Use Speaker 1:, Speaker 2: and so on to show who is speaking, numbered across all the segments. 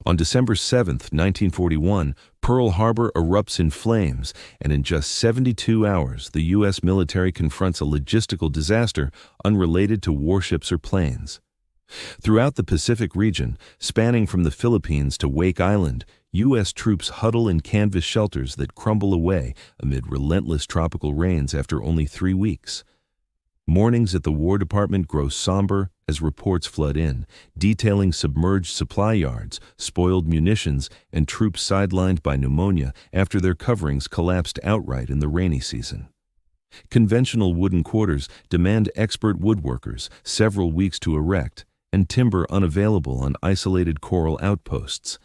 Speaker 1: On December 7, 1941, Pearl Harbor erupts in flames, and in just 72 hours, the U.S. military confronts a logistical disaster unrelated to warships or planes. Throughout the Pacific region, spanning from the Philippines to Wake Island, U.S. troops huddle in canvas shelters that crumble away amid relentless tropical rains after only 3 weeks. Mornings at the War Department grow somber as reports flood in, detailing submerged supply yards, spoiled munitions, and troops sidelined by pneumonia after their coverings collapsed outright in the rainy season. Conventional wooden quarters demand expert woodworkers, several weeks to erect, and timber unavailable on isolated coral outposts.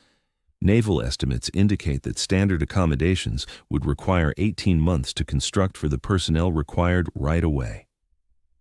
Speaker 1: Naval estimates indicate that standard accommodations would require 18 months to construct for the personnel required right away.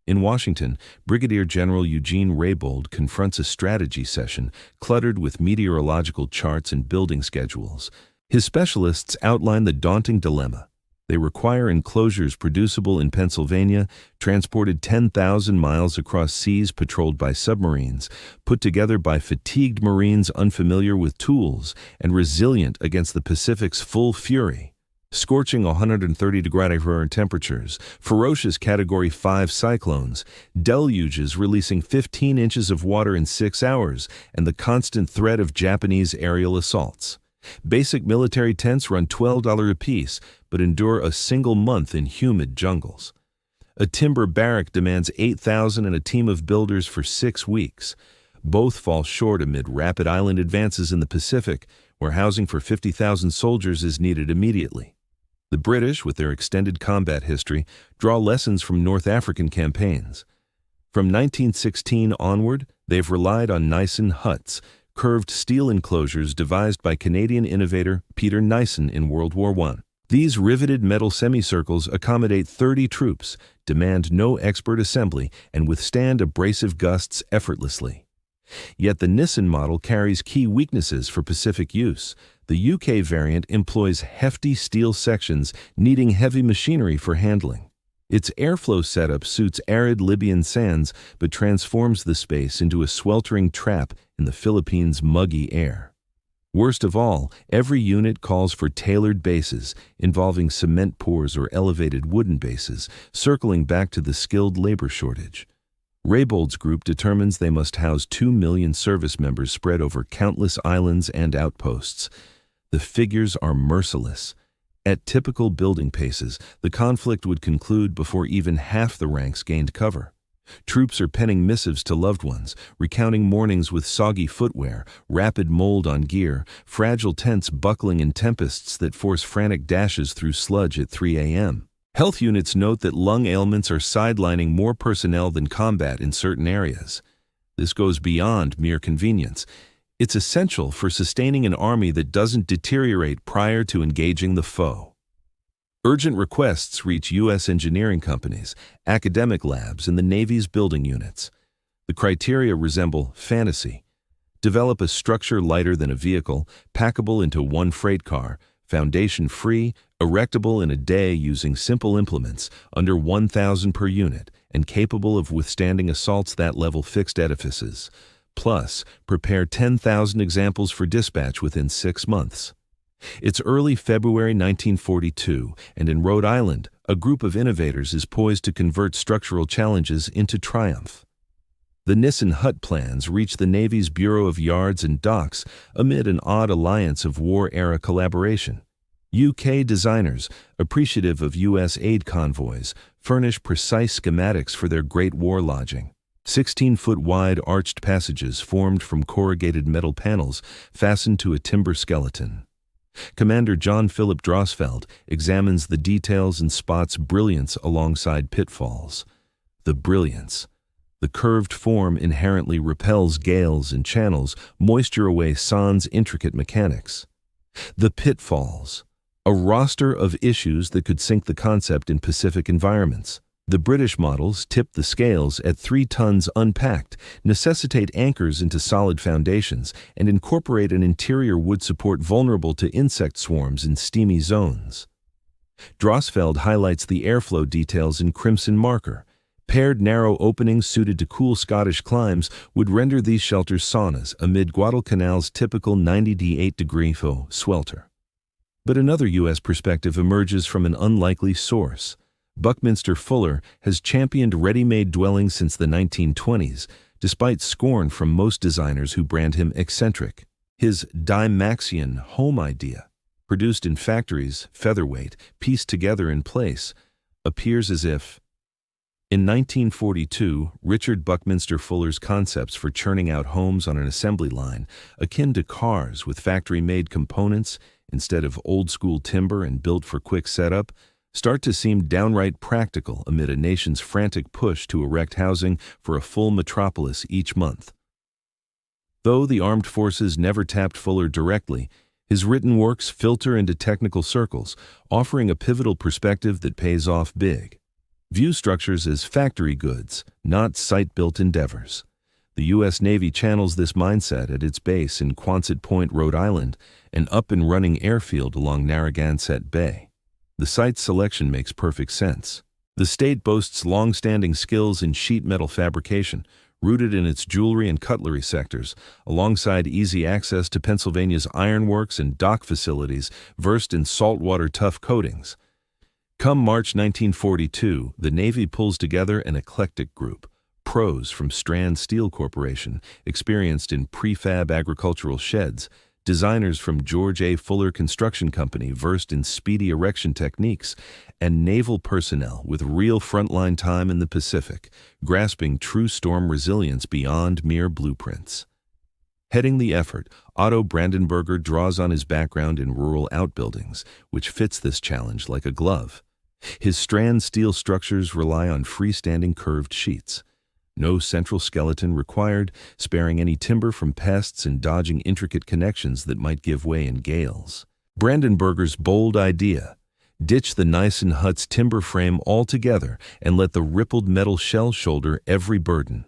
Speaker 1: In Washington, Brigadier General Eugene Raybould confronts a strategy session cluttered with meteorological charts and building schedules. His specialists outline the daunting dilemma. They require enclosures producible in Pennsylvania, transported 10,000 miles across seas patrolled by submarines, put together by fatigued Marines unfamiliar with tools, and resilient against the Pacific's full fury. Scorching 130-degree temperatures, ferocious Category 5 cyclones, deluges releasing 15 inches of water in 6 hours, and the constant threat of Japanese aerial assaults. Basic military tents run $12 apiece, but endure a single month in humid jungles. A timber barrack demands $8,000 and a team of builders for 6 weeks. Both fall short amid rapid island advances in the Pacific, where housing for 50,000 soldiers is needed immediately. The British, with their extended combat history, draw lessons from North African campaigns. From 1916 onward, they've relied on Nissen huts, curved steel enclosures devised by Canadian innovator Peter Nissen in World War I. These riveted metal semicircles accommodate 30 troops, demand no expert assembly, and withstand abrasive gusts effortlessly. Yet the Nissen model carries key weaknesses for Pacific use. The UK variant employs hefty steel sections needing heavy machinery for handling. Its airflow setup suits arid Libyan sands but transforms the space into a sweltering trap in the Philippines' muggy air. Worst of all, every unit calls for tailored bases involving cement pours or elevated wooden bases, circling back to the skilled labor shortage. Raybould's group determines they must house 2 million service members spread over countless islands and outposts. The figures are merciless. At typical building paces, the conflict would conclude before even half the ranks gained cover. Troops are penning missives to loved ones, recounting mornings with soggy footwear, rapid mold on gear, fragile tents buckling in tempests that force frantic dashes through sludge at 3 a.m. Health units note that lung ailments are sidelining more personnel than combat in certain areas. This goes beyond mere convenience. It's essential for sustaining an army that doesn't deteriorate prior to engaging the foe. Urgent requests reach U.S. engineering companies, academic labs, and the Navy's building units. The criteria resemble fantasy. Develop a structure lighter than a vehicle, packable into one freight car, foundation-free, erectable in a day using simple implements, under 1,000 per unit, and capable of withstanding assaults that level fixed edifices. Plus, prepare 10,000 examples for dispatch within 6 months. It's early February 1942, and in Rhode Island, a group of innovators is poised to convert structural challenges into triumph. The Nissen hut plans reach the Navy's Bureau of Yards and Docks amid an odd alliance of war-era collaboration. UK designers, appreciative of U.S. aid convoys, furnish precise schematics for their Great War lodging. 16-foot-wide arched passages formed from corrugated metal panels fastened to a timber skeleton. Commander John Philip Drosfeld examines the details and spots brilliance alongside pitfalls. The brilliance. The curved form inherently repels gales and channels, moisture away sans intricate mechanics. The pitfalls. A roster of issues that could sink the concept in Pacific environments. The British models tip the scales at 3 tons unpacked, necessitate anchors into solid foundations, and incorporate an interior wood support vulnerable to insect swarms in steamy zones. Drosfeld highlights the airflow details in crimson marker. Paired narrow openings suited to cool Scottish climes would render these shelters saunas amid Guadalcanal's typical 98-degree swelter. But another U.S. perspective emerges from an unlikely source. Buckminster Fuller has championed ready-made dwellings since the 1920s, despite scorn from most designers who brand him eccentric. His Dymaxion home idea, produced in factories, featherweight, pieced together in place, appears as if. In 1942, Richard Buckminster Fuller's concepts for churning out homes on an assembly line, akin to cars with factory-made components instead of old-school timber and built for quick setup, start to seem downright practical amid a nation's frantic push to erect housing for a full metropolis each month. Though the armed forces never tapped Fuller directly, his written works filter into technical circles, offering a pivotal perspective that pays off big. View structures as factory goods, not site-built endeavors. The U.S. Navy channels this mindset at its base in Quonset Point, Rhode Island, an up-and-running airfield along Narragansett Bay. The site selection makes perfect sense. The state boasts long-standing skills in sheet metal fabrication, rooted in its jewelry and cutlery sectors, alongside easy access to Pennsylvania's ironworks and dock facilities versed in saltwater tough coatings. Come March 1942, the Navy pulls together an eclectic group. Pros from Strand Steel Corporation, experienced in prefab agricultural sheds, designers from George A. Fuller Construction Company versed in speedy erection techniques, and naval personnel with real frontline time in the Pacific, grasping true storm resilience beyond mere blueprints. Heading the effort, Otto Brandenberger draws on his background in rural outbuildings, which fits this challenge like a glove. His strand steel structures rely on freestanding curved sheets. No central skeleton required, sparing any timber from pests and dodging intricate connections that might give way in gales. Brandenberger's bold idea: ditch the Nissen hut's timber frame altogether and let the rippled metal shell shoulder every burden.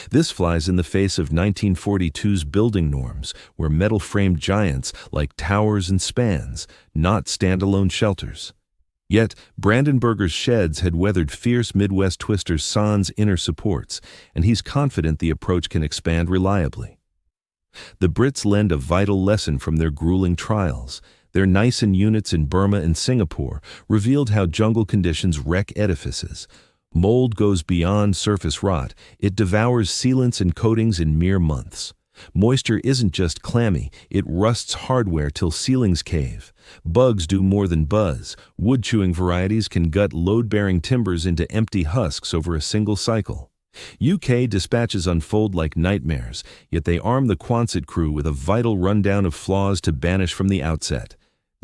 Speaker 1: This flies in the face of 1942's building norms, where metal-framed giants like towers and spans, not standalone shelters. Yet, Brandenberger's sheds had weathered fierce Midwest twister sans inner supports, and he's confident the approach can expand reliably. The Brits lend a vital lesson from their grueling trials. Their Nissen units in Burma and Singapore revealed how jungle conditions wreck edifices. Mold goes beyond surface rot. It devours sealants and coatings in mere months. Moisture isn't just clammy, it rusts hardware till ceilings cave. Bugs do more than buzz. Wood-chewing varieties can gut load-bearing timbers into empty husks over a single cycle. UK dispatches unfold like nightmares, yet they arm the Quonset crew with a vital rundown of flaws to banish from the outset.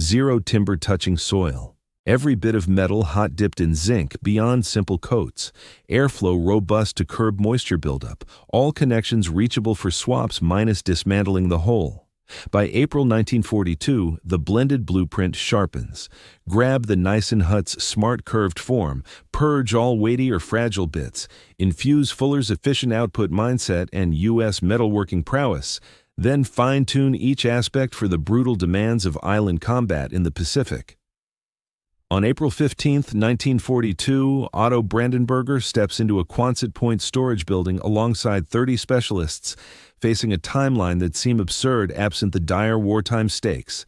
Speaker 1: Zero timber touching soil. Every bit of metal hot-dipped in zinc beyond simple coats. Airflow robust to curb moisture buildup. All connections reachable for swaps minus dismantling the whole. By April 1942, the blended blueprint sharpens. Grab the Nissen hut's smart curved form, purge all weighty or fragile bits, infuse Fuller's efficient output mindset and U.S. metalworking prowess, then fine-tune each aspect for the brutal demands of island combat in the Pacific. On April 15, 1942, Otto Brandenberger steps into a Quonset Point storage building alongside 30 specialists, facing a timeline that seemed absurd absent the dire wartime stakes.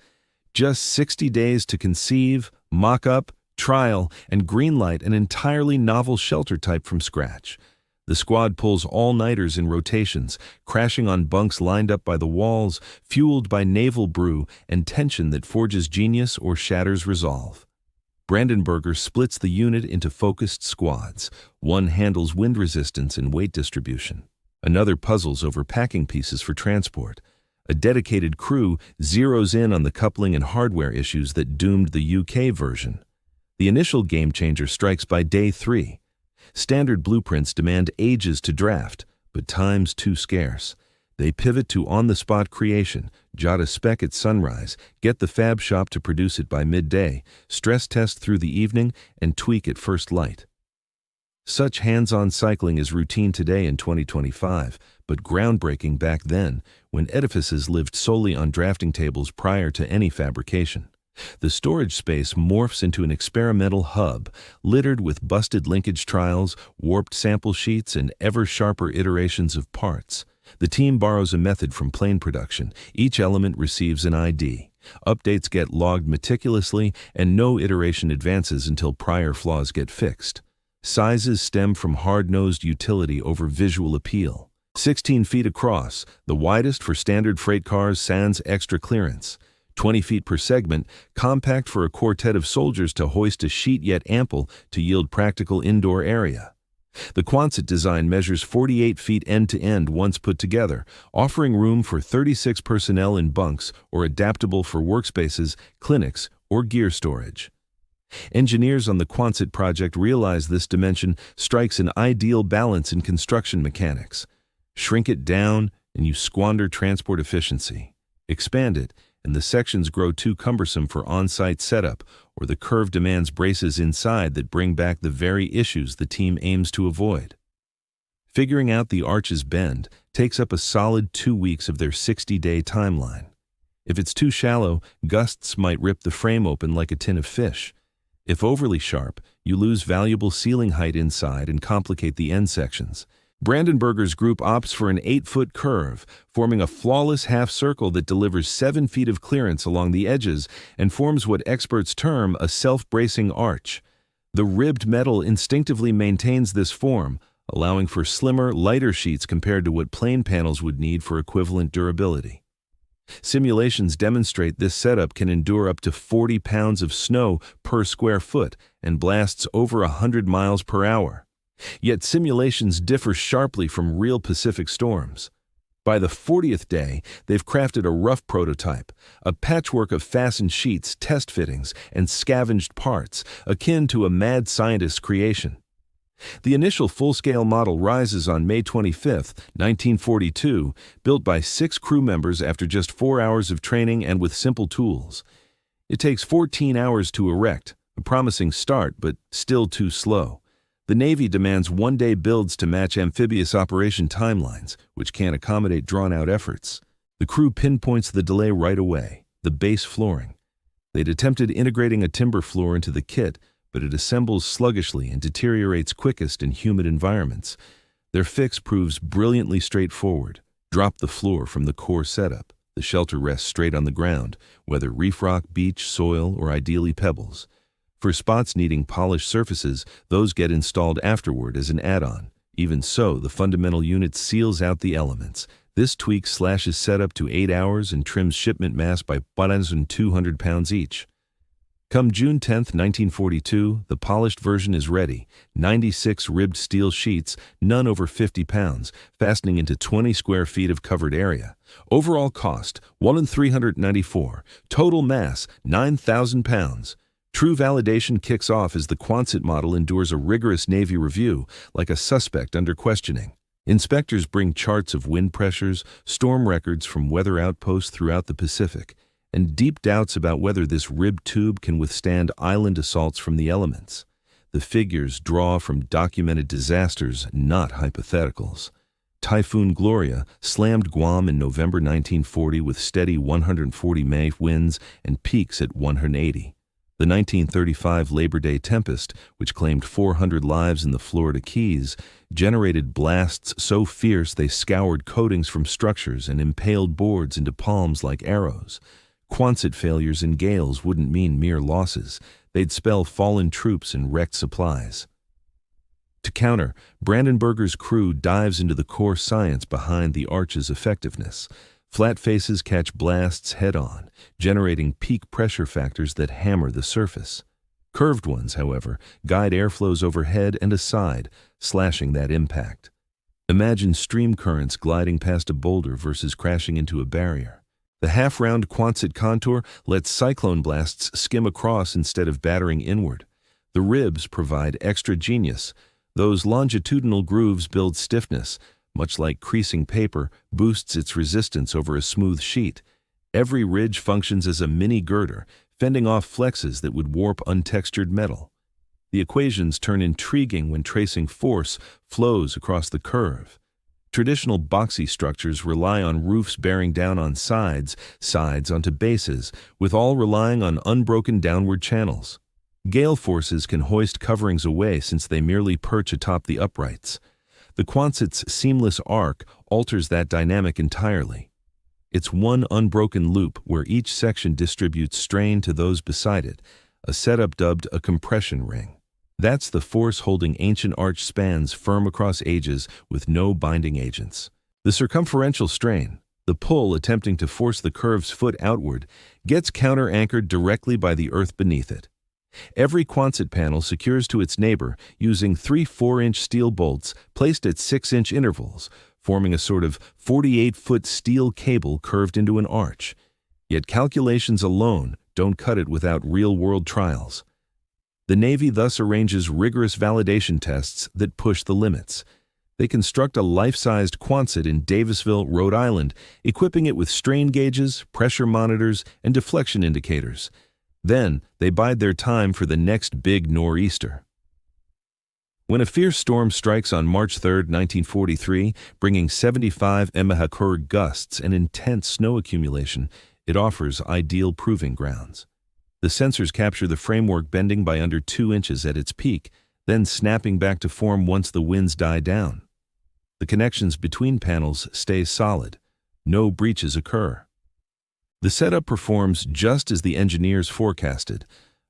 Speaker 1: Just 60 days to conceive, mock up, trial, and greenlight an entirely novel shelter type from scratch. The squad pulls all-nighters in rotations, crashing on bunks lined up by the walls, fueled by naval brew and tension that forges genius or shatters resolve. Brandenberger splits the unit into focused squads. One handles wind resistance and weight distribution. Another puzzles over packing pieces for transport. A dedicated crew zeroes in on the coupling and hardware issues that doomed the UK version. The initial game-changer strikes by day 3. Standard blueprints demand ages to draft, but time's too scarce. They pivot to on-the-spot creation, jot a spec at sunrise, get the fab shop to produce it by midday, stress test through the evening, and tweak at first light. Such hands-on cycling is routine today in 2025, but groundbreaking back then, when edifices lived solely on drafting tables prior to any fabrication. The storage space morphs into an experimental hub, littered with busted linkage trials, warped sample sheets, and ever-sharper iterations of parts. The team borrows a method from plane production. Each element receives an ID. Updates get logged meticulously, and no iteration advances until prior flaws get fixed. Sizes stem from hard-nosed utility over visual appeal. 16 feet across, the widest for standard freight cars, sans extra clearance. 20 feet per segment, compact for a quartet of soldiers to hoist a sheet yet ample to yield practical indoor area. The Quonset design measures 48 feet end-to-end once put together, offering room for 36 personnel in bunks or adaptable for workspaces, clinics, or gear storage. Engineers on the Quonset project realize this dimension strikes an ideal balance in construction mechanics. Shrink it down, and you squander transport efficiency. Expand it, and the sections grow too cumbersome for on-site setup, or the curve demands braces inside that bring back the very issues the team aims to avoid. Figuring out the arch's bend takes up a solid 2 weeks of their 60-day timeline. If it's too shallow, gusts might rip the frame open like a tin of fish. If overly sharp, you lose valuable ceiling height inside and complicate the end sections. Brandenburger's group opts for an 8-foot curve, forming a flawless half-circle that delivers 7 feet of clearance along the edges and forms what experts term a self-bracing arch. The ribbed metal instinctively maintains this form, allowing for slimmer, lighter sheets compared to what plane panels would need for equivalent durability. Simulations demonstrate this setup can endure up to 40 pounds of snow per square foot and blasts over 100 miles per hour. Yet simulations differ sharply from real Pacific storms. By the 40th day, they've crafted a rough prototype, a patchwork of fastened sheets, test fittings, and scavenged parts, akin to a mad scientist's creation. The initial full-scale model rises on May 25, 1942, built by 6 crew members after just 4 hours of training and with simple tools. It takes 14 hours to erect, a promising start, but still too slow. The Navy demands one-day builds to match amphibious operation timelines, which can't accommodate drawn-out efforts. The crew pinpoints the delay right away, the base flooring. They'd attempted integrating a timber floor into the kit, but it assembles sluggishly and deteriorates quickest in humid environments. Their fix proves brilliantly straightforward. Drop the floor from the core setup. The shelter rests straight on the ground, whether reef rock, beach, soil, or ideally pebbles. For spots needing polished surfaces, those get installed afterward as an add-on. Even so, the fundamental unit seals out the elements. This tweak slashes setup to 8 hours and trims shipment mass by 1,200 pounds each. Come June 10, 1942, the polished version is ready. 96 ribbed steel sheets, none over 50 pounds, fastening into 20 square feet of covered area. Overall cost, $1,394. Total mass, 9,000 pounds. True validation kicks off as the Quonset model endures a rigorous Navy review, like a suspect under questioning. Inspectors bring charts of wind pressures, storm records from weather outposts throughout the Pacific, and deep doubts about whether this ribbed tube can withstand island assaults from the elements. The figures draw from documented disasters, not hypotheticals. Typhoon Gloria slammed Guam in November 1940 with steady 140 mph winds and peaks at 180. The 1935 Labor Day tempest, which claimed 400 lives in the Florida Keys, generated blasts so fierce they scoured coatings from structures and impaled boards into palms like arrows. Quonset failures in gales wouldn't mean mere losses. They'd spell fallen troops and wrecked supplies. To counter, Brandenburger's crew dives into the core science behind the arch's effectiveness. Flat faces catch blasts head-on, generating peak pressure factors that hammer the surface. Curved ones, however, guide airflows overhead and aside, slashing that impact. Imagine stream currents gliding past a boulder versus crashing into a barrier. The half-round Quonset contour lets cyclone blasts skim across instead of battering inward. The ribs provide extra genius. Those longitudinal grooves build stiffness. Much like creasing paper, boosts its resistance over a smooth sheet. Every ridge functions as a mini girder, fending off flexes that would warp untextured metal. The equations turn intriguing when tracing force flows across the curve. Traditional boxy structures rely on roofs bearing down on sides onto bases, with all relying on unbroken downward channels. Gale forces can hoist coverings away since they merely perch atop the uprights. The Quonset's seamless arc alters that dynamic entirely. It's one unbroken loop where each section distributes strain to those beside it, a setup dubbed a compression ring. That's the force holding ancient arch spans firm across ages with no binding agents. The circumferential strain, the pull attempting to force the curve's foot outward, gets counter-anchored directly by the earth beneath it. Every Quonset panel secures to its neighbor using 3 4-inch steel bolts placed at 6-inch intervals, forming a sort of 48-foot steel cable curved into an arch. Yet calculations alone don't cut it without real-world trials. The Navy thus arranges rigorous validation tests that push the limits. They construct a life-sized Quonset in Davisville, Rhode Island, equipping it with strain gauges, pressure monitors, and deflection indicators. Then, they bide their time for the next big nor'easter. When a fierce storm strikes on March 3, 1943, bringing 75 mph gusts and intense snow accumulation, it offers ideal proving grounds. The sensors capture the framework bending by under 2 inches at its peak, then snapping back to form once the winds die down. The connections between panels stay solid. No breaches occur. The setup performs just as the engineers forecasted,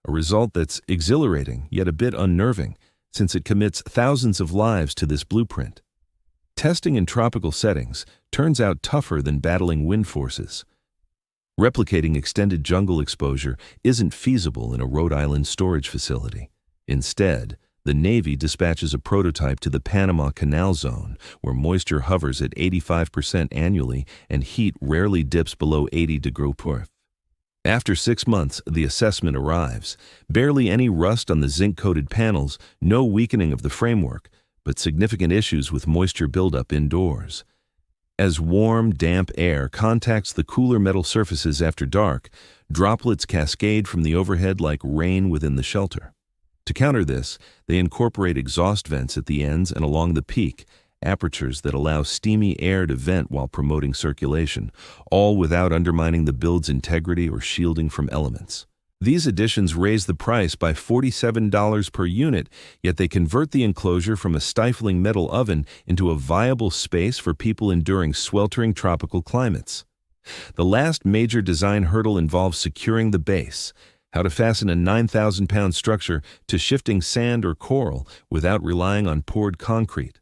Speaker 1: a result that's exhilarating yet a bit unnerving, since it commits thousands of lives to this blueprint. Testing in tropical settings turns out tougher than battling wind forces. Replicating extended jungle exposure isn't feasible in a Rhode Island storage facility. Instead, the Navy dispatches a prototype to the Panama Canal Zone, where moisture hovers at 85% annually and heat rarely dips below 80 degrees Celsius. After 6 months, the assessment arrives. Barely any rust on the zinc-coated panels, no weakening of the framework, but significant issues with moisture buildup indoors. As warm, damp air contacts the cooler metal surfaces after dark, droplets cascade from the overhead like rain within the shelter. To counter this, they incorporate exhaust vents at the ends and along the peak, apertures that allow steamy air to vent while promoting circulation, all without undermining the build's integrity or shielding from elements. These additions raise the price by $47 per unit, yet they convert the enclosure from a stifling metal oven into a viable space for people enduring sweltering tropical climates. The last major design hurdle involves securing the base, how to fasten a 9,000-pound structure to shifting sand or coral without relying on poured concrete.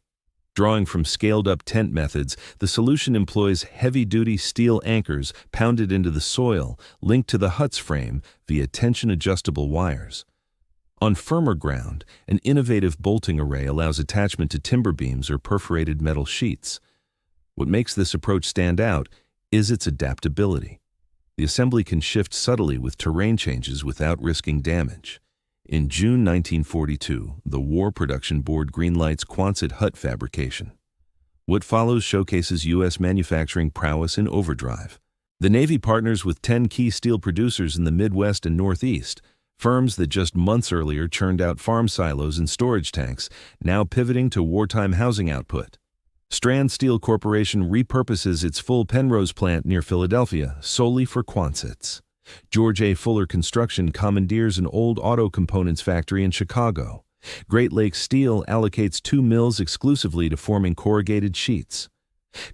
Speaker 1: Drawing from scaled-up tent methods, the solution employs heavy-duty steel anchors pounded into the soil, linked to the hut's frame via tension-adjustable wires. On firmer ground, an innovative bolting array allows attachment to timber beams or perforated metal sheets. What makes this approach stand out is its adaptability. The assembly can shift subtly with terrain changes without risking damage. In June 1942, the War Production Board greenlights Quonset hut fabrication. What follows showcases U.S. manufacturing prowess in overdrive. The Navy partners with 10 key steel producers in the Midwest and Northeast, firms that just months earlier churned out farm silos and storage tanks, now pivoting to wartime housing output. Strand Steel Corporation repurposes its full Penrose plant near Philadelphia solely for Quonsets. George A. Fuller Construction commandeers an old auto components factory in Chicago. Great Lakes Steel allocates 2 mills exclusively to forming corrugated sheets.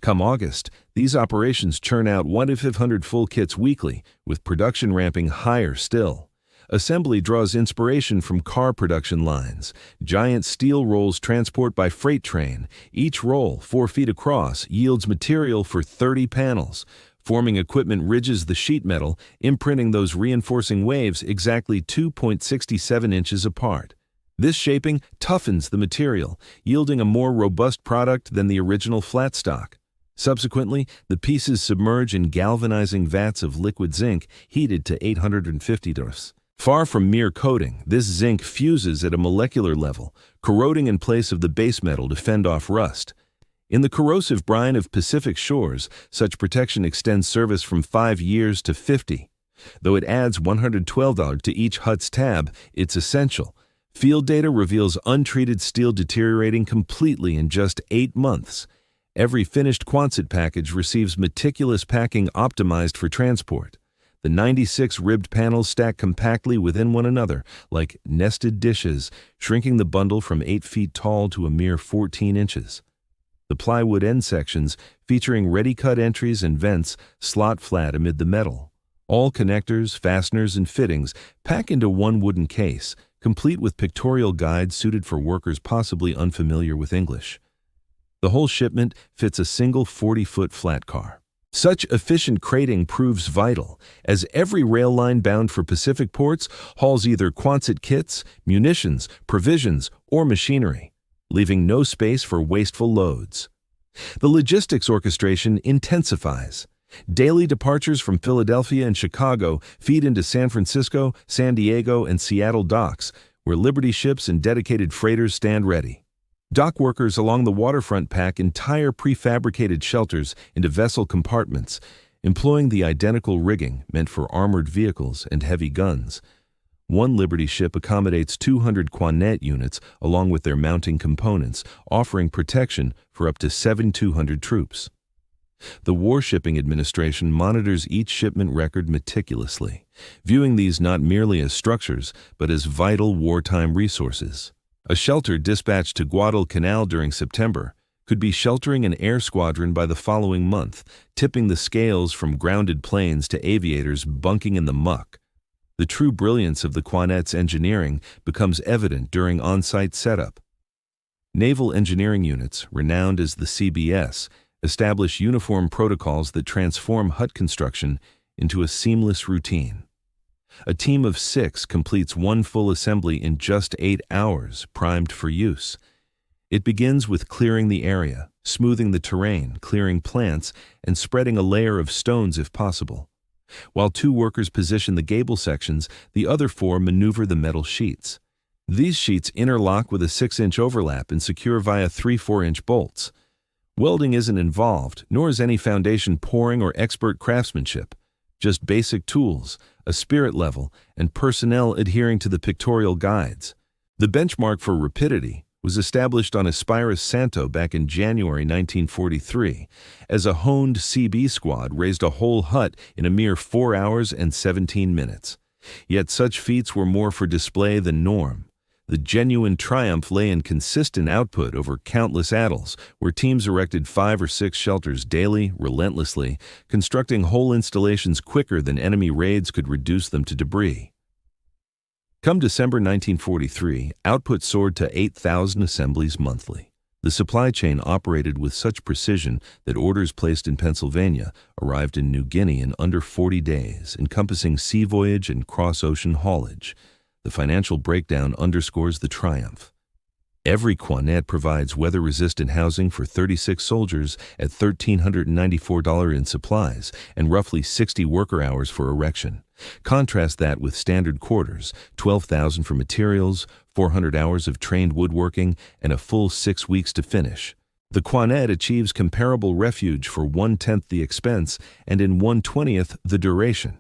Speaker 1: Come August, these operations churn out 1 to 500 full kits weekly, with production ramping higher still. Assembly draws inspiration from car production lines. Giant steel rolls transport by freight train. Each roll, 4 feet across, yields material for 30 panels. Forming equipment ridges the sheet metal, imprinting those reinforcing waves exactly 2.67 inches apart. This shaping toughens the material, yielding a more robust product than the original flat stock. Subsequently, the pieces submerge in galvanizing vats of liquid zinc heated to 850 degrees. Far from mere coating, this zinc fuses at a molecular level, corroding in place of the base metal to fend off rust. In the corrosive brine of Pacific shores, such protection extends service from 5 years to 50. Though it adds $112 to each hut's tab, it's essential. Field data reveals untreated steel deteriorating completely in just 8 months. Every finished Quonset package receives meticulous packing optimized for transport. The 96 ribbed panels stack compactly within one another, like nested dishes, shrinking the bundle from 8 feet tall to a mere 14 inches. The plywood end sections, featuring ready-cut entries and vents, slot flat amid the metal. All connectors, fasteners, and fittings pack into one wooden case, complete with pictorial guides suited for workers possibly unfamiliar with English. The whole shipment fits a single 40-foot flat car. Such efficient crating proves vital, as every rail line bound for Pacific ports hauls either Quonset kits, munitions, provisions, or machinery, leaving no space for wasteful loads. The logistics orchestration intensifies. Daily departures from Philadelphia and Chicago feed into San Francisco, San Diego, and Seattle docks, where Liberty ships and dedicated freighters stand ready. Dock workers along the waterfront pack entire prefabricated shelters into vessel compartments, employing the identical rigging meant for armored vehicles and heavy guns. One Liberty ship accommodates 200 Quonset units along with their mounting components, offering protection for up to 7,200 troops. The Warshipping Administration monitors each shipment record meticulously, viewing these not merely as structures, but as vital wartime resources. A shelter dispatched to Guadalcanal during September could be sheltering an air squadron by the following month, tipping the scales from grounded planes to aviators bunking in the muck. The true brilliance of the Quonset's engineering becomes evident during on-site setup. Naval engineering units, renowned as the CBS, establish uniform protocols that transform hut construction into a seamless routine. A team of 6 completes one full assembly in just 8 hours, primed for use. It begins with clearing the area, smoothing the terrain, clearing plants, and spreading a layer of stones if possible. While 2 workers position the gable sections, the other 4 maneuver the metal sheets. These sheets interlock with a 6-inch overlap and secure via 3 4-inch bolts. Welding isn't involved, nor is any foundation pouring or expert craftsmanship. Just basic tools, a spirit level, and personnel adhering to the pictorial guides. The benchmark for rapidity was established on Espirus Santo back in January 1943, as a honed CB squad raised a whole hut in a mere 4 hours and 17 minutes. Yet such feats were more for display than norm. The genuine triumph lay in consistent output over countless attles, where teams erected 5 or 6 shelters daily, relentlessly, constructing whole installations quicker than enemy raids could reduce them to debris. Come December 1943, output soared to 8,000 assemblies monthly. The supply chain operated with such precision that orders placed in Pennsylvania arrived in New Guinea in under 40 days, encompassing sea voyage and cross-ocean haulage. The financial breakdown underscores the triumph. Every Quonset provides weather-resistant housing for 36 soldiers at $1,394 in supplies and roughly 60 worker hours for erection. Contrast that with standard quarters, $12,000 for materials, 400 hours of trained woodworking, and a full 6 weeks to finish. The Quonset achieves comparable refuge for 1/10 the expense and in 1/20 the duration.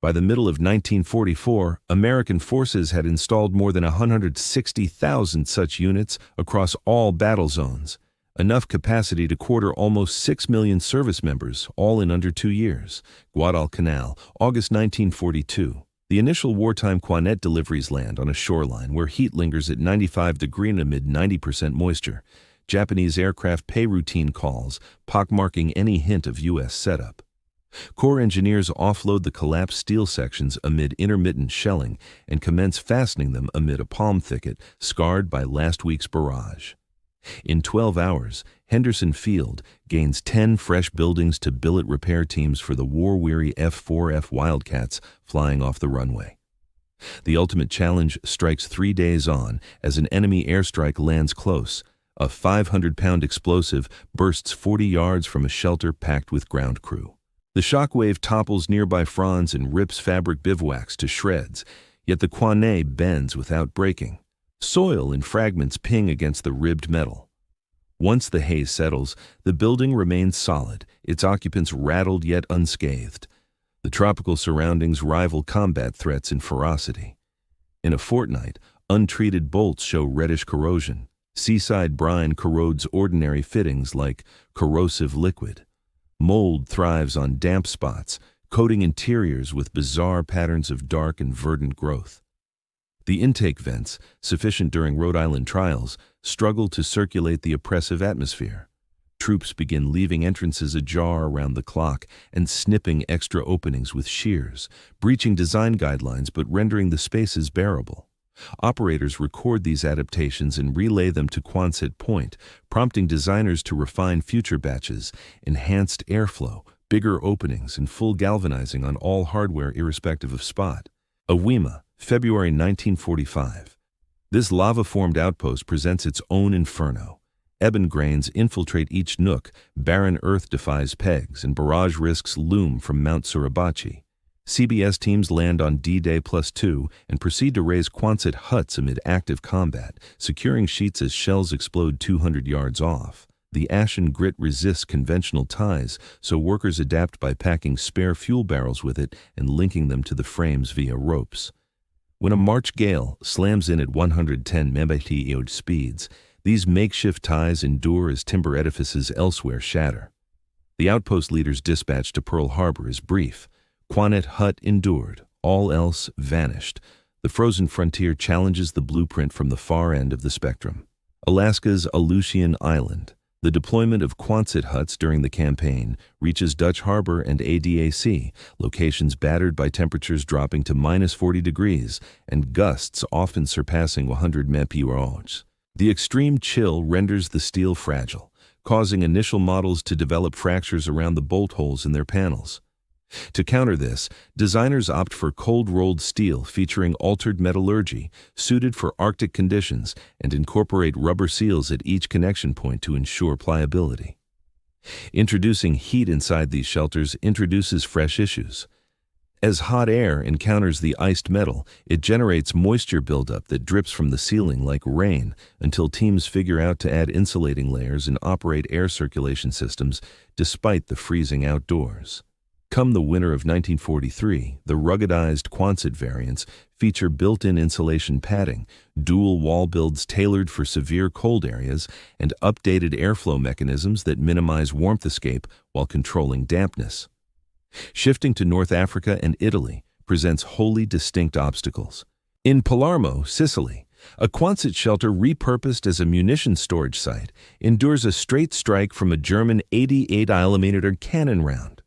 Speaker 1: By the middle of 1944, American forces had installed more than 160,000 such units across all battle zones, enough capacity to quarter almost 6 million service members, all in under 2 years. Guadalcanal, August 1942. The initial wartime Quonset deliveries land on a shoreline where heat lingers at 95 degrees amid 90% moisture. Japanese aircraft pay routine calls, pockmarking any hint of U.S. setup. Corps engineers offload the collapsed steel sections amid intermittent shelling and commence fastening them amid a palm thicket scarred by last week's barrage. In 12 hours, Henderson Field gains 10 fresh buildings to billet repair teams for the war-weary F-4F Wildcats flying off the runway. The ultimate challenge strikes 3 days on as an enemy airstrike lands close. A 500-pound explosive bursts 40 yards from a shelter packed with ground crew. The shockwave topples nearby fronds and rips fabric bivouacs to shreds, yet the Quonset bends without breaking. Soil and fragments ping against the ribbed metal. Once the haze settles, the building remains solid, its occupants rattled yet unscathed. The tropical surroundings rival combat threats in ferocity. In a fortnight, untreated bolts show reddish corrosion. Seaside brine corrodes ordinary fittings like corrosive liquid. Mold thrives on damp spots, coating interiors with bizarre patterns of dark and verdant growth. The intake vents, sufficient during Rhode Island trials, struggle to circulate the oppressive atmosphere. Troops begin leaving entrances ajar around the clock and snipping extra openings with shears, breaching design guidelines but rendering the spaces bearable. Operators record these adaptations and relay them to Quonset Point, prompting designers to refine future batches, enhanced airflow, bigger openings, and full galvanizing on all hardware irrespective of spot. Awima, February 1945. This lava-formed outpost presents its own inferno. Ebon grains infiltrate each nook, barren earth defies pegs, and barrage risks loom from Mount Suribachi. CBS teams land on D-Day +2 and proceed to raise Quonset huts amid active combat, securing sheets as shells explode 200 yards off. The ashen grit resists conventional ties, so workers adapt by packing spare fuel barrels with it and linking them to the frames via ropes. When a March gale slams in at 110 mph speeds, these makeshift ties endure as timber edifices elsewhere shatter. The outpost leader's dispatch to Pearl Harbor is brief. Quonset hut endured, all else vanished. The frozen frontier challenges the blueprint from the far end of the spectrum. Alaska's Aleutian Island. The deployment of Quonset huts during the campaign reaches Dutch Harbor and ADAC, locations battered by temperatures dropping to -40 degrees and gusts often surpassing 100 mph. The extreme chill renders the steel fragile, causing initial models to develop fractures around the bolt holes in their panels. To counter this, designers opt for cold-rolled steel featuring altered metallurgy, suited for Arctic conditions, and incorporate rubber seals at each connection point to ensure pliability. Introducing heat inside these shelters introduces fresh issues. As hot air encounters the iced metal, it generates moisture buildup that drips from the ceiling like rain until teams figure out to add insulating layers and operate air circulation systems despite the freezing outdoors. Come the winter of 1943, the ruggedized Quonset variants feature built-in insulation padding, dual wall builds tailored for severe cold areas, and updated airflow mechanisms that minimize warmth escape while controlling dampness. Shifting to North Africa and Italy presents wholly distinct obstacles. In Palermo, Sicily, a Quonset shelter repurposed as a munitions storage site endures a straight strike from a German 88mm cannon round.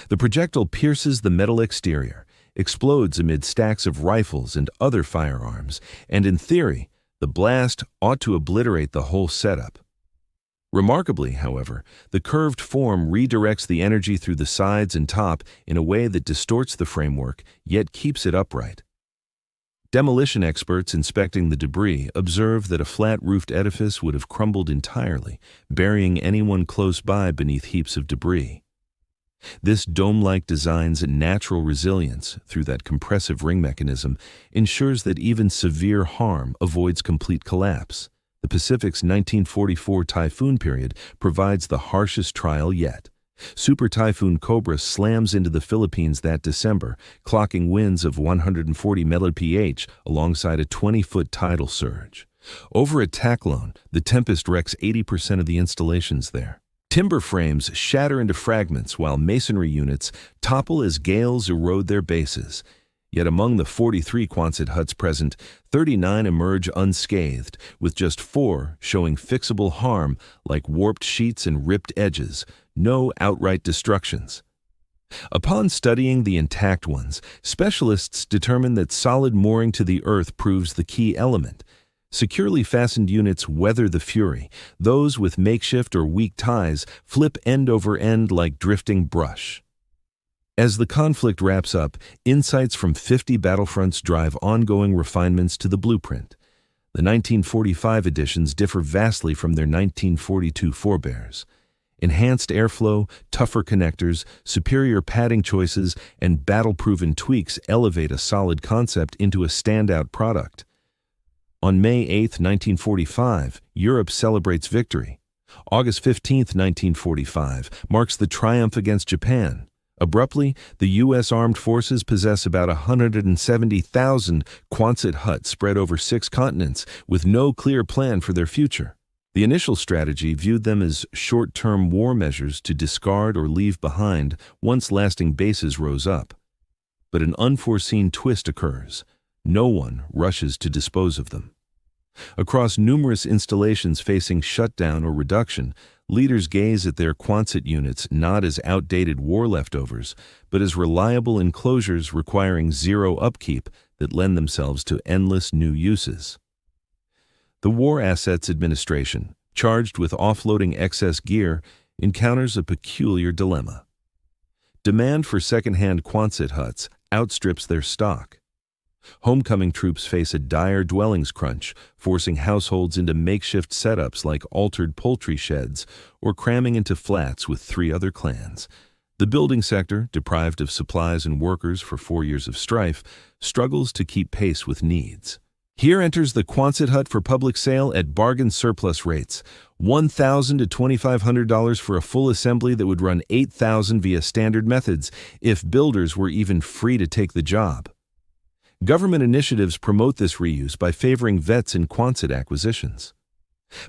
Speaker 1: The projectile pierces the metal exterior, explodes amid stacks of rifles and other firearms, and in theory, the blast ought to obliterate the whole setup. Remarkably, however, the curved form redirects the energy through the sides and top in a way that distorts the framework, yet keeps it upright. Demolition experts inspecting the debris observe that a flat-roofed edifice would have crumbled entirely, burying anyone close by beneath heaps of debris. This dome-like design's natural resilience through that compressive ring mechanism ensures that even severe harm avoids complete collapse. The Pacific's 1944 typhoon period provides the harshest trial yet. Super Typhoon Cobra slams into the Philippines that December, clocking winds of 140 mph alongside a 20-foot tidal surge. Over at Tacloban, the tempest wrecks 80% of the installations there. Timber frames shatter into fragments while masonry units topple as gales erode their bases. Yet among the 43 Quonset huts present, 39 emerge unscathed, with just 4 showing fixable harm like warped sheets and ripped edges, no outright destructions. Upon studying the intact ones, specialists determine that solid mooring to the earth proves the key element. Securely fastened units weather the fury. Those with makeshift or weak ties flip end over end like drifting brush. As the conflict wraps up, insights from 50 battlefronts drive ongoing refinements to the blueprint. The 1945 editions differ vastly from their 1942 forebears. Enhanced airflow, tougher connectors, superior padding choices, and battle-proven tweaks elevate a solid concept into a standout product. On May 8, 1945, Europe celebrates victory. August 15, 1945, marks the triumph against Japan. Abruptly, the U.S. Armed Forces possess about 170,000 Quonset huts spread over 6 continents with no clear plan for their future. The initial strategy viewed them as short-term war measures to discard or leave behind once lasting bases rose up. But an unforeseen twist occurs. No one rushes to dispose of them. Across numerous installations facing shutdown or reduction, leaders gaze at their Quonset units not as outdated war leftovers, but as reliable enclosures requiring zero upkeep that lend themselves to endless new uses. The War Assets Administration, charged with offloading excess gear, encounters a peculiar dilemma. Demand for second-hand Quonset huts outstrips their stock. Homecoming troops face a dire dwellings crunch, forcing households into makeshift setups like altered poultry sheds or cramming into flats with 3 other clans. The building sector, deprived of supplies and workers for 4 years of strife, struggles to keep pace with needs. Here enters the Quonset hut for public sale at bargain surplus rates, $1,000 to $2,500 for a full assembly that would run $8,000 via standard methods if builders were even free to take the job. Government initiatives promote this reuse by favoring vets in Quonset acquisitions.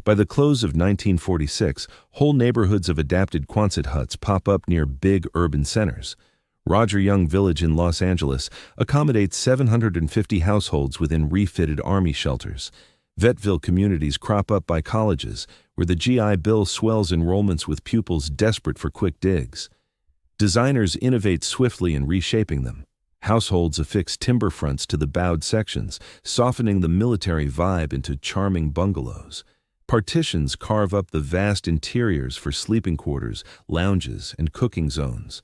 Speaker 1: By the close of 1946, whole neighborhoods of adapted Quonset huts pop up near big urban centers. Roger Young Village in Los Angeles accommodates 750 households within refitted Army shelters. Vetville communities crop up by colleges, where the GI Bill swells enrollments with pupils desperate for quick digs. Designers innovate swiftly in reshaping them. Households affix timber fronts to the bowed sections, softening the military vibe into charming bungalows. Partitions carve up the vast interiors for sleeping quarters, lounges, and cooking zones.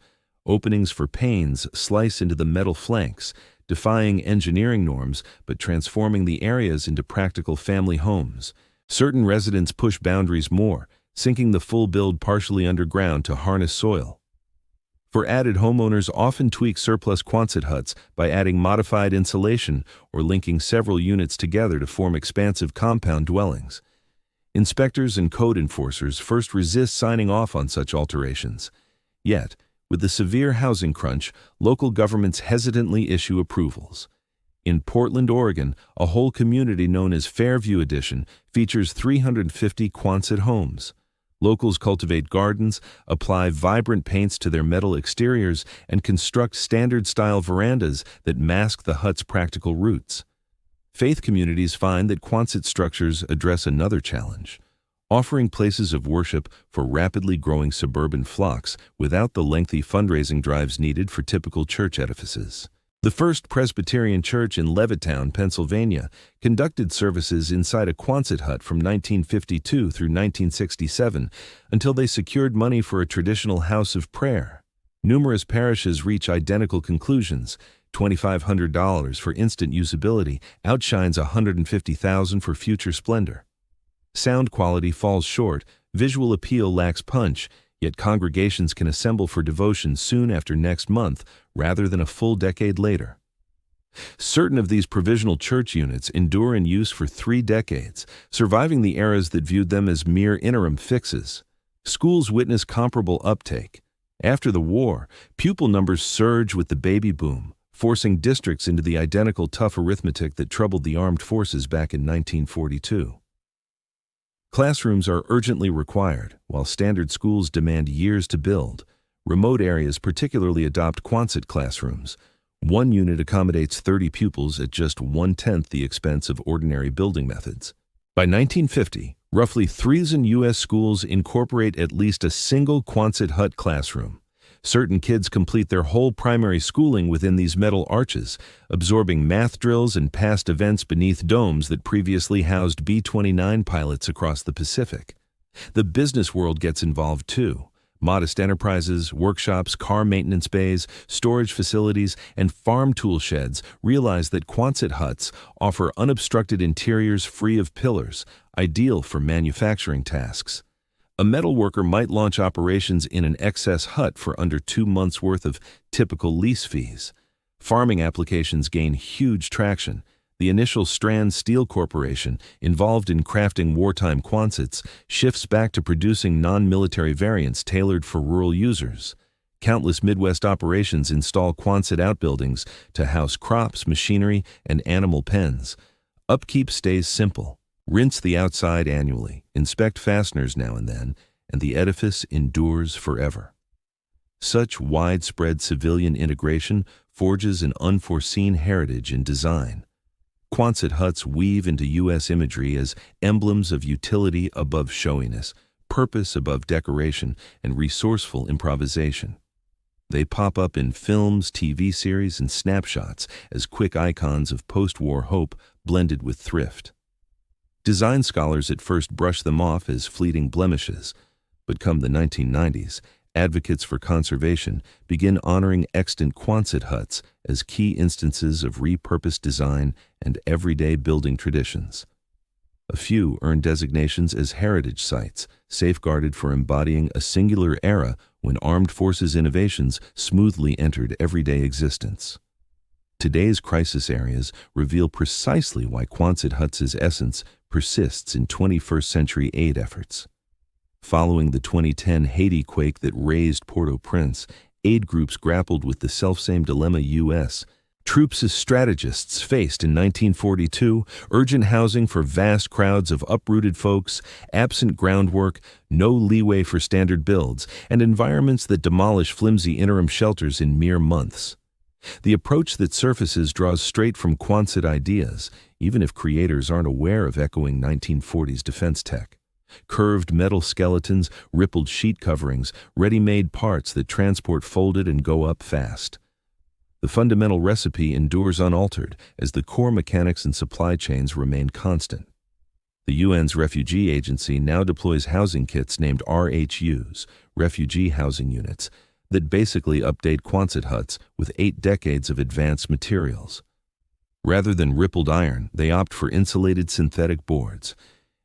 Speaker 1: Openings for panes slice into the metal flanks, defying engineering norms but transforming the areas into practical family homes. Certain residents push boundaries more, sinking the full build partially underground to harness soil. For added, homeowners often tweak surplus Quonset huts by adding modified insulation or linking several units together to form expansive compound dwellings. Inspectors and code enforcers first resist signing off on such alterations. Yet, with the severe housing crunch, local governments hesitantly issue approvals. In Portland, Oregon, a whole community known as Fairview Edition features 350 Quonset homes. Locals cultivate gardens, apply vibrant paints to their metal exteriors, and construct standard-style verandas that mask the hut's practical roots. Faith communities find that Quonset structures address another challenge: offering places of worship for rapidly growing suburban flocks without the lengthy fundraising drives needed for typical church edifices. The First Presbyterian Church in Levittown, Pennsylvania, conducted services inside a Quonset hut from 1952 through 1967 until they secured money for a traditional house of prayer. Numerous parishes reach identical conclusions. $2,500 for instant usability outshines $150,000 for future splendor. Sound quality falls short, visual appeal lacks punch, yet congregations can assemble for devotion soon after next month rather than a full decade later. Certain of these provisional church units endure in use for 3 decades, surviving the eras that viewed them as mere interim fixes. Schools witness comparable uptake. After the war, pupil numbers surge with the baby boom, forcing districts into the identical tough arithmetic that troubled the armed forces back in 1942. Classrooms are urgently required, while standard schools demand years to build. Remote areas particularly adopt Quonset classrooms. One unit accommodates 30 pupils at just 1/10 the expense of ordinary building methods. By 1950, roughly 3 U.S. schools incorporate at least a single Quonset hut classroom. Certain kids complete their whole primary schooling within these metal arches, absorbing math drills and past events beneath domes that previously housed B-29 pilots across the Pacific. The business world gets involved too. Modest enterprises, workshops, car maintenance bays, storage facilities, and farm tool sheds realize that Quonset huts offer unobstructed interiors free of pillars, ideal for manufacturing tasks. A metalworker might launch operations in an excess hut for under 2 months' worth of typical lease fees. Farming applications gain huge traction. The initial Strand Steel Corporation, involved in crafting wartime Quonsets, shifts back to producing non-military variants tailored for rural users. Countless Midwest operations install Quonset outbuildings to house crops, machinery, and animal pens. Upkeep stays simple. Rinse the outside annually, inspect fasteners now and then, and the edifice endures forever. Such widespread civilian integration forges an unforeseen heritage in design. Quonset huts weave into U.S. imagery as emblems of utility above showiness, purpose above decoration, and resourceful improvisation. They pop up in films, TV series, and snapshots as quick icons of post-war hope blended with thrift. Design scholars at first brush them off as fleeting blemishes, but come the 1990s, advocates for conservation begin honoring extant Quonset huts as key instances of repurposed design and everyday building traditions. A few earn designations as heritage sites, safeguarded for embodying a singular era when armed forces innovations smoothly entered everyday existence. Today's crisis areas reveal precisely why Quonset huts' essence persists in 21st century aid efforts. Following the 2010 Haiti quake that razed Port-au-Prince, aid groups grappled with the selfsame dilemma U.S. troops' strategists faced in 1942: urgent housing for vast crowds of uprooted folks, absent groundwork, no leeway for standard builds, and environments that demolish flimsy interim shelters in mere months. The approach that surfaces draws straight from Quonset ideas, even if creators aren't aware of echoing 1940s defense tech. Curved metal skeletons, rippled sheet coverings, ready-made parts that transport folded and go up fast. The fundamental recipe endures unaltered as the core mechanics and supply chains remain constant. The UN's refugee agency now deploys housing kits named RHUs, refugee housing units, that basically update Quonset huts with 8 decades of advanced materials. Rather than rippled iron, they opt for insulated synthetic boards.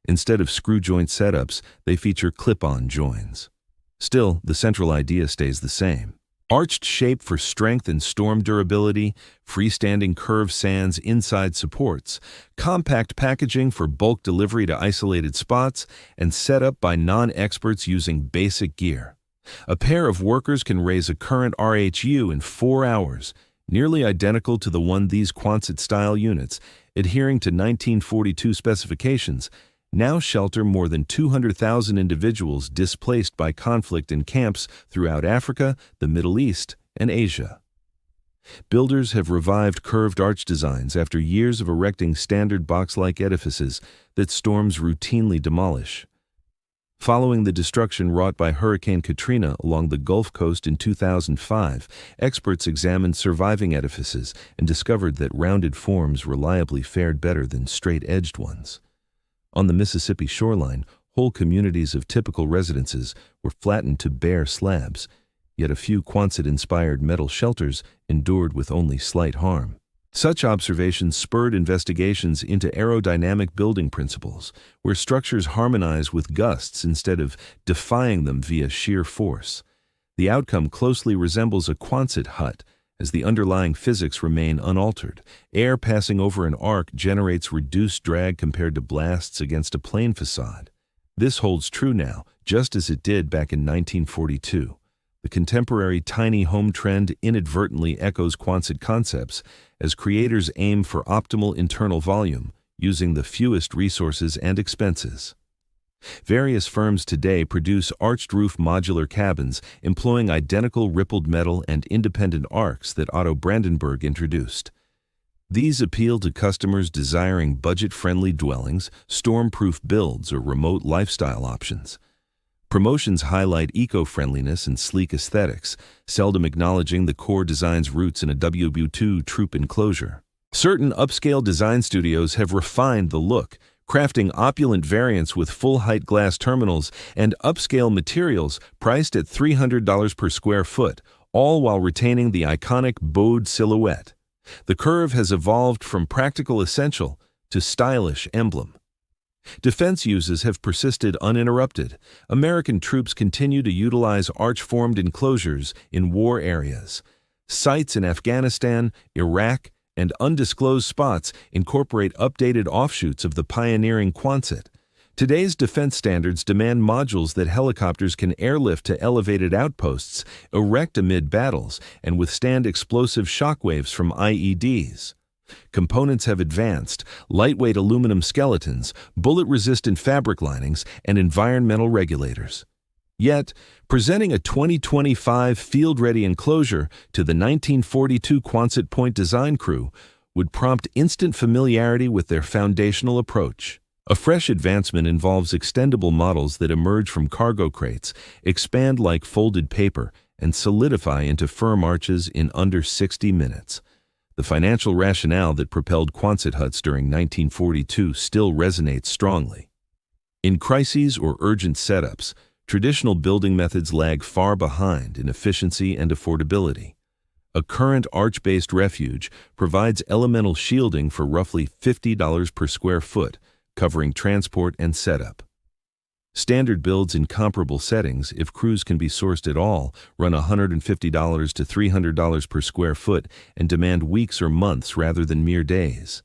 Speaker 1: Instead of screw-joint setups, they feature clip-on joins. Still, the central idea stays the same. Arched shape for strength and storm durability, freestanding curved sands inside supports, compact packaging for bulk delivery to isolated spots, and set up by non-experts using basic gear. A pair of workers can raise a current RHU in 4 hours, nearly identical to the one these Quonset-style units, adhering to 1942 specifications, now shelter more than 200,000 individuals displaced by conflict in camps throughout Africa, the Middle East, and Asia. Builders have revived curved arch designs after years of erecting standard box-like edifices that storms routinely demolish. Following the destruction wrought by Hurricane Katrina along the Gulf Coast in 2005, experts examined surviving edifices and discovered that rounded forms reliably fared better than straight-edged ones. On the Mississippi shoreline, whole communities of typical residences were flattened to bare slabs, yet a few Quonset-inspired metal shelters endured with only slight harm. Such observations spurred investigations into aerodynamic building principles, where structures harmonize with gusts instead of defying them via sheer force. The outcome closely resembles a Quonset hut, as the underlying physics remain unaltered. Air passing over an arc generates reduced drag compared to blasts against a plain facade. This holds true now, just as it did back in 1942. The contemporary tiny home trend inadvertently echoes Quonset concepts as creators aim for optimal internal volume, using the fewest resources and expenses. Various firms today produce arched roof modular cabins employing identical rippled metal and independent arcs that Otto Brandenburg introduced. These appeal to customers desiring budget-friendly dwellings, storm-proof builds, or remote lifestyle options. Promotions highlight eco-friendliness and sleek aesthetics, seldom acknowledging the core design's roots in a WW2 troop enclosure. Certain upscale design studios have refined the look, crafting opulent variants with full-height glass terminals and upscale materials priced at $300 per square foot, all while retaining the iconic bowed silhouette. The curve has evolved from practical essential to stylish emblem. Defense uses have persisted uninterrupted. American troops continue to utilize arch-formed enclosures in war areas. Sites in Afghanistan, Iraq, and undisclosed spots incorporate updated offshoots of the pioneering Quonset. Today's defense standards demand modules that helicopters can airlift to elevated outposts, erect amid battles, and withstand explosive shockwaves from IEDs. Components have advanced: lightweight aluminum skeletons, bullet-resistant fabric linings, and environmental regulators. Yet, presenting a 2025 field-ready enclosure to the 1942 Quonset point design crew would prompt instant familiarity with their foundational approach. A fresh advancement involves extendable models that emerge from cargo crates, expand like folded paper, and solidify into firm arches in under 60 minutes. The financial rationale that propelled Quonset huts during 1942 still resonates strongly. In crises or urgent setups, traditional building methods lag far behind in efficiency and affordability. A current arch-based refuge provides elemental shielding for roughly $50 per square foot, covering transport and setup. Standard builds in comparable settings, if crews can be sourced at all, run $150 to $300 per square foot and demand weeks or months rather than mere days.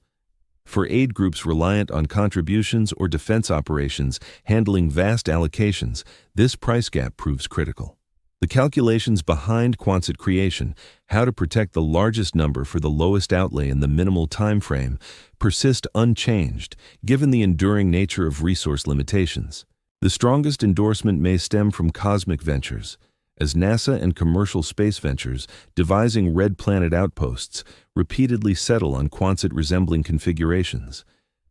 Speaker 1: For aid groups reliant on contributions or defense operations handling vast allocations, this price gap proves critical. The calculations behind Quonset creation, how to protect the largest number for the lowest outlay in the minimal time frame, persist unchanged, given the enduring nature of resource limitations. The strongest endorsement may stem from cosmic ventures, as NASA and commercial space ventures, devising red planet outposts, repeatedly settle on Quonset-resembling configurations.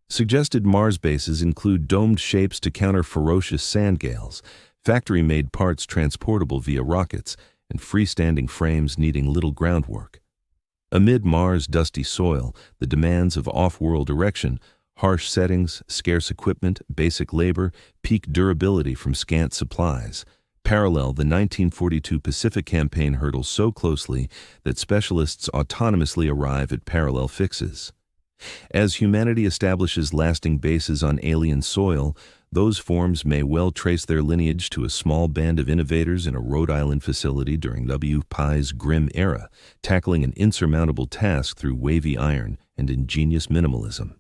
Speaker 1: Suggested Mars bases include domed shapes to counter ferocious sand gales, factory-made parts transportable via rockets, and freestanding frames needing little groundwork. Amid Mars' dusty soil, the demands of off-world erection, harsh settings, scarce equipment, basic labor, peak durability from scant supplies, parallel the 1942 Pacific Campaign hurdles so closely that specialists autonomously arrive at parallel fixes. As humanity establishes lasting bases on alien soil, those forms may well trace their lineage to a small band of innovators in a Rhode Island facility during W. Pye's grim era, tackling an insurmountable task through wavy iron and ingenious minimalism.